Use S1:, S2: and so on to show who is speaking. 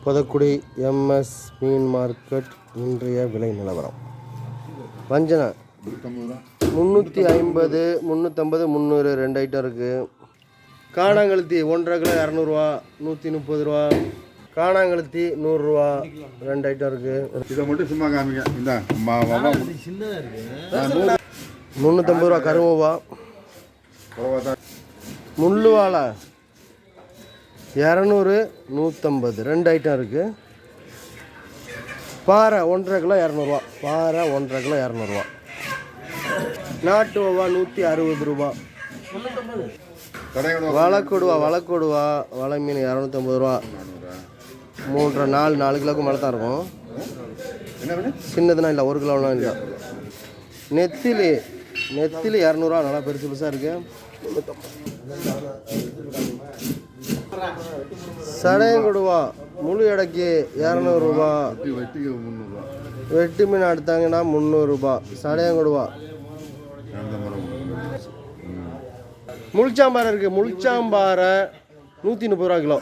S1: Pothakudi MS மீன் market இன்றைய விலை நிலவரம். வஞ்சனை 350, 350, 300 ரெண்டு ஐட்டம் இருக்குது. காணாங்கழுத்தி 1.5 கிலோ 200 ரூபா, 130 ரூபா. காணாங்கழுத்தி 100 ரூபா, ரெண்டு ஐட்டம் இருக்குது.
S2: இதை மட்டும் சும்மா காமிக்க. இந்த
S1: 350 ரூபா கரும்புவா. முள்ளு வாழை 200, 150 ரெண்டு ஐட்டம் இருக்குது. பாறை 1.5 கிலோ 200 ரூபா. பாறை 1.5 கிலோ 200 ரூபா. நாட்டு வவா 160 ரூபா. வளக்கொடுவா வலை மீன் 250 ரூபா. 4 கிலோவுக்கு மேலே தான் இருக்கும். சின்னதுனா இல்லை, 1 கிலோலாம் இல்லை. நெத்திலி 200 ரூபா. நல்லா பெருசு பெருசாக இருக்குது. சடையங்கொடுவா முழு எடைக்கு 200 ரூபா. வெட்டி மீன் எடுத்தாங்கன்னா 300 ரூபா. சடையங்கொடுவா. முள்சாம்பாறை இருக்குது. முள்சாம்பாறை 130 ரூபா கிலோ.